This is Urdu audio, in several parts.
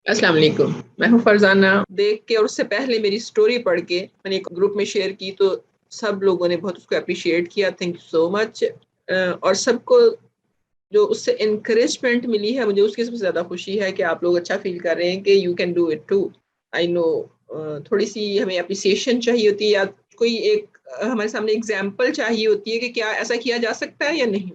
السلام علیکم، میں ہوں فرزانہ۔ دیکھ کے اور اس سے پہلے میری سٹوری پڑھ کے میں نے ایک گروپ میں شیئر کی تو سب لوگوں نے بہت اس کو اپریشیٹ کیا، تھینک یو سو مچ۔ اور سب کو جو اس سے انکریجمنٹ ملی ہے، مجھے اس کی سب سے زیادہ خوشی ہے کہ آپ لوگ اچھا فیل کر رہے ہیں کہ you can do it too. I know تھوڑی سی ہمیں اپریسیشن چاہیے ہوتی ہے، یا کوئی ایک ہمارے سامنے ایگزامپل چاہیے ہوتی ہے کہ کیا ایسا کیا جا سکتا ہے یا نہیں۔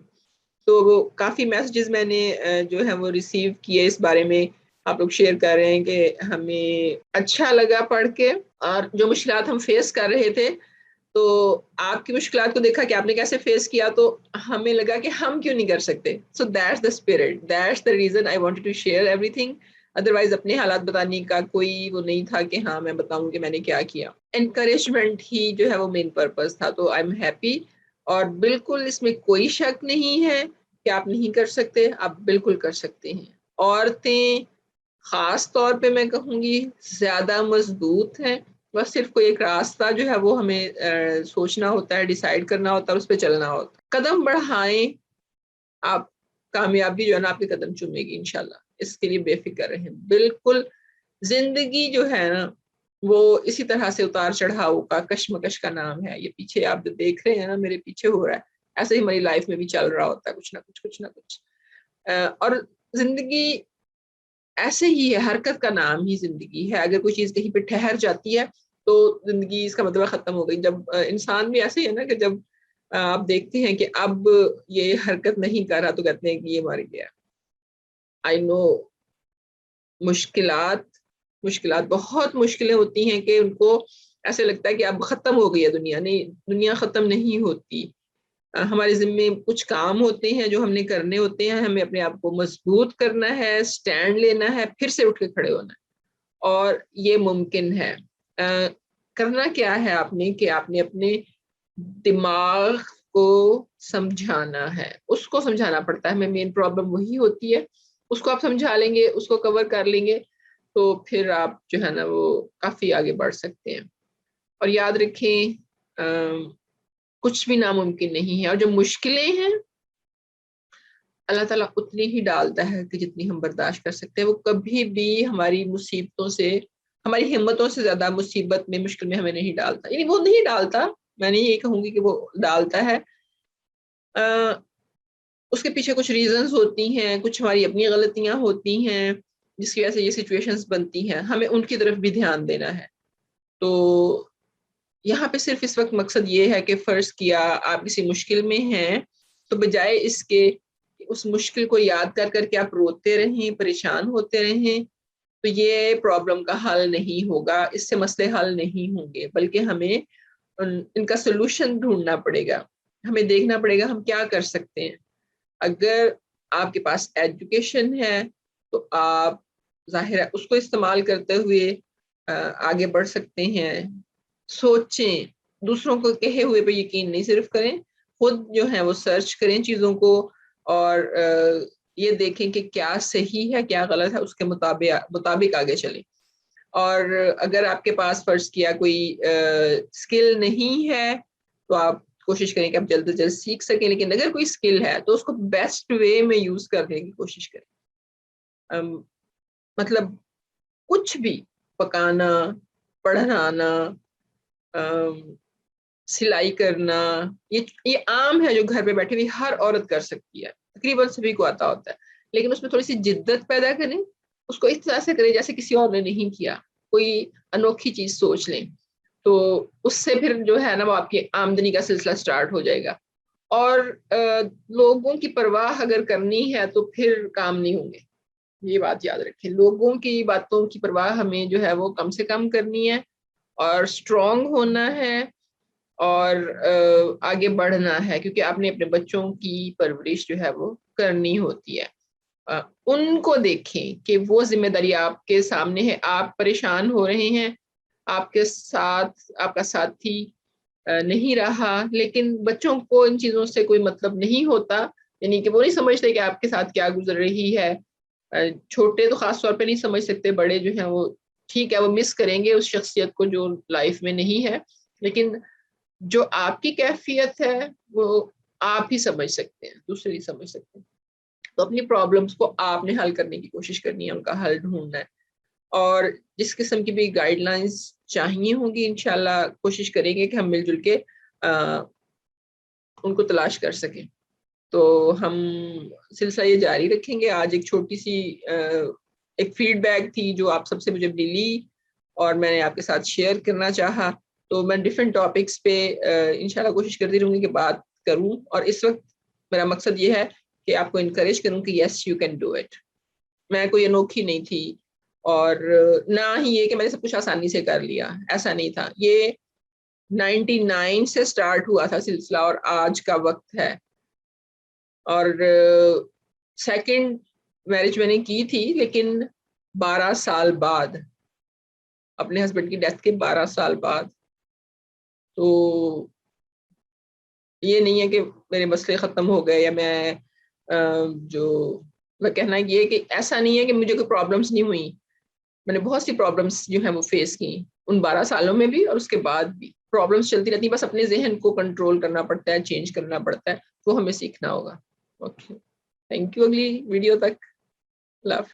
تو وہ کافی میسیجز میں نے جو ہے وہ ریسیو کیے اس بارے میں، آپ لوگ شیئر کر رہے ہیں کہ ہمیں اچھا لگا پڑھ کے، اور جو مشکلات ہم فیس کر رہے تھے تو آپ کی مشکلات کو دیکھا کہ آپ نے کیسے فیس کیا، تو ہمیں لگا کہ ہم کیوں نہیں کر سکتے۔ So that's the spirit, that's the reason I wanted to share everything. Otherwise اپنے حالات بتانے کا کوئی وہ نہیں تھا کہ ہاں میں بتاؤں کہ میں نے کیا کیا۔ انکریجمنٹ ہی جو ہے وہ مین پرپز تھا، تو آئی ایم ہیپی۔ اور بالکل اس میں کوئی شک نہیں ہے کہ آپ نہیں کر سکتے، آپ بالکل کر سکتے ہیں۔ عورتیں خاص طور پہ میں کہوں گی زیادہ مضبوط ہیں، بس صرف کوئی ایک راستہ جو ہے وہ ہمیں سوچنا ہوتا ہے، ڈیسائیڈ کرنا ہوتا ہے، اس پہ چلنا ہوتا ہے۔ قدم بڑھائیں، آپ کامیابی جو ہے نا آپ کے قدم چومے گی انشاءاللہ، اس کے لیے بے فکر رہیں۔ بالکل زندگی جو ہے نا وہ اسی طرح سے اتار چڑھاؤ کا، کشمکش کا نام ہے۔ یہ پیچھے آپ جو دیکھ رہے ہیں نا، میرے پیچھے ہو رہا ہے، ایسے ہی ہماری لائف میں بھی چل رہا ہوتا ہے، کچھ نہ کچھ کچھ نہ کچھ۔ اور زندگی ایسے ہی ہے، حرکت کا نام ہی زندگی ہے۔ اگر کوئی چیز کہیں پہ ٹھہر جاتی ہے تو زندگی اس کا مطلب ختم ہو گئی۔ جب انسان بھی ایسے ہی ہے نا کہ جب آپ دیکھتے ہیں کہ اب یہ حرکت نہیں کر رہا تو کہتے ہیں کہ یہ مر گیا۔ آئی نو مشکلات بہت مشکلیں ہوتی ہیں کہ ان کو ایسے لگتا ہے کہ اب ختم ہو گئی ہے دنیا۔ نہیں، دنیا ختم نہیں ہوتی۔ ہمارے ذمے کچھ کام ہوتے ہیں جو ہم نے کرنے ہوتے ہیں، ہمیں اپنے آپ کو مضبوط کرنا ہے، سٹینڈ لینا ہے، پھر سے اٹھ کے کھڑے ہونا ہے، اور یہ ممکن ہے۔ کرنا کیا ہے آپ نے کہ آپ نے اپنے دماغ کو سمجھانا ہے، اس کو سمجھانا پڑتا ہے۔ ہمیں مین پرابلم وہی ہوتی ہے، اس کو آپ سمجھا لیں گے، اس کو کور کر لیں گے تو پھر آپ جو ہے نا وہ کافی آگے بڑھ سکتے ہیں۔ اور یاد رکھیں کچھ بھی ناممکن نہیں ہے، اور جو مشکلیں ہیں اللہ تعالیٰ اتنی ہی ڈالتا ہے کہ جتنی ہم برداشت کر سکتے ہیں۔ وہ کبھی بھی ہماری مصیبتوں سے، ہماری ہمتوں سے زیادہ مصیبت میں، مشکل میں ہمیں نہیں ڈالتا، یعنی وہ نہیں ڈالتا، میں نہیں یہ کہوں گی کہ وہ ڈالتا ہے۔ اس کے پیچھے کچھ ریزنز ہوتی ہیں، کچھ ہماری اپنی غلطیاں ہوتی ہیں جس کی وجہ سے یہ سچویشنز بنتی ہیں، ہمیں ان کی طرف بھی دھیان دینا ہے۔ تو یہاں پہ صرف اس وقت مقصد یہ ہے کہ فرض کیا آپ کسی مشکل میں ہیں تو بجائے اس کے اس مشکل کو یاد کر کر کے آپ روتے رہیں، پریشان ہوتے رہیں، تو یہ پرابلم کا حل نہیں ہوگا، اس سے مسئلے حل نہیں ہوں گے، بلکہ ہمیں ان کا سلوشن ڈھونڈنا پڑے گا۔ ہمیں دیکھنا پڑے گا ہم کیا کر سکتے ہیں۔ اگر آپ کے پاس ایجوکیشن ہے تو آپ ظاہر ہے اس کو استعمال کرتے ہوئے آگے بڑھ سکتے ہیں۔ سوچیں، دوسروں کو کہے ہوئے پہ یقین نہیں صرف کریں، خود جو ہے وہ سرچ کریں چیزوں کو، اور یہ دیکھیں کہ کیا صحیح ہے کیا غلط ہے، اس کے مطابق آگے چلیں۔ اور اگر آپ کے پاس فرض کیا کوئی اسکل نہیں ہے تو آپ کوشش کریں کہ آپ جلد از جلد سیکھ سکیں، لیکن اگر کوئی اسکل ہے تو اس کو بیسٹ وے میں یوز کرنے کی کوشش کریں۔ مطلب کچھ بھی، پکانا، پڑھانا، سلائی کرنا، یہ عام ہے جو گھر پہ بیٹھے ہوئی ہر عورت کر سکتی ہے، تقریباً سبھی کو آتا ہوتا ہے، لیکن اس میں تھوڑی سی جدت پیدا کریں، اس کو اس طرح سے کریں جیسے کسی اور نے نہیں کیا، کوئی انوکھی چیز سوچ لیں، تو اس سے پھر جو ہے نا وہ آپ کی آمدنی کا سلسلہ سٹارٹ ہو جائے گا۔ اور لوگوں کی پرواہ اگر کرنی ہے تو پھر کام نہیں ہوں گے، یہ بات یاد رکھیں۔ لوگوں کی باتوں کی پرواہ ہمیں جو ہے وہ کم سے کم کرنی ہے، اور اسٹرانگ ہونا ہے، اور آگے بڑھنا ہے، کیونکہ آپ نے اپنے بچوں کی پرورش جو ہے وہ کرنی ہوتی ہے۔ ان کو دیکھیں کہ وہ ذمہ داری آپ کے سامنے ہے، آپ پریشان ہو رہے ہیں، آپ کے ساتھ آپ کا ساتھی نہیں رہا، لیکن بچوں کو ان چیزوں سے کوئی مطلب نہیں ہوتا، یعنی کہ وہ نہیں سمجھتے کہ آپ کے ساتھ کیا گزر رہی ہے۔ چھوٹے تو خاص طور پہ نہیں سمجھ سکتے، بڑے جو ہیں وہ ٹھیک ہے، وہ مس کریں گے اس شخصیت کو جو لائف میں نہیں ہے، لیکن جو آپ کی کیفیت ہے وہ آپ ہی سمجھ سکتے ہیں، دوسرے نہیں سمجھ سکتے۔ تو اپنی پرابلمس کو آپ نے حل کرنے کی کوشش کرنی ہے، ان کا حل ڈھونڈنا ہے۔ اور جس قسم کی بھی گائیڈ لائنس چاہیے ہوں گی انشاءاللہ کوشش کریں گے کہ ہم مل جل کے ان کو تلاش کر سکیں. تو ہم سلسلہ یہ جاری رکھیں گے. آج ایک چھوٹی سی ایک فیڈ بیک تھی جو آپ سب سے مجھے ملی اور میں نے آپ کے ساتھ شیئر کرنا چاہا. تو میں ڈفرینٹ ٹاپکس پہ انشاءاللہ کوشش کرتی رہوں گی کہ بات کروں. اور اس وقت میرا مقصد یہ ہے کہ آپ کو انکریج کروں کہ yes you can do it. میں کوئی انوکھی نہیں تھی اور نہ ہی یہ کہ میں نے سب کچھ آسانی سے کر لیا, ایسا نہیں تھا. یہ 99 سے سٹارٹ ہوا تھا سلسلہ اور آج کا وقت ہے. اور سیکنڈ میرج میں نے کی تھی لیکن 12 سال بعد, اپنے ہسبینڈ کی ڈیتھ کے 12 سال بعد. تو یہ نہیں ہے کہ میرے مسئلے ختم ہو گئے یا میں جو میں کہنا یہ کہ ایسا نہیں ہے کہ مجھے کوئی پرابلمس نہیں ہوئی. میں نے بہت سی پرابلمس جو ہیں وہ فیس کی ان 12 سالوں میں بھی اور اس کے بعد بھی. پرابلمس چلتی رہتی, بس اپنے ذہن کو کنٹرول کرنا پڑتا ہے, چینج کرنا پڑتا ہے, وہ ہمیں سیکھنا ہوگا. Okay, thank you. اگلی ویڈیو تک. اللہ حافظ.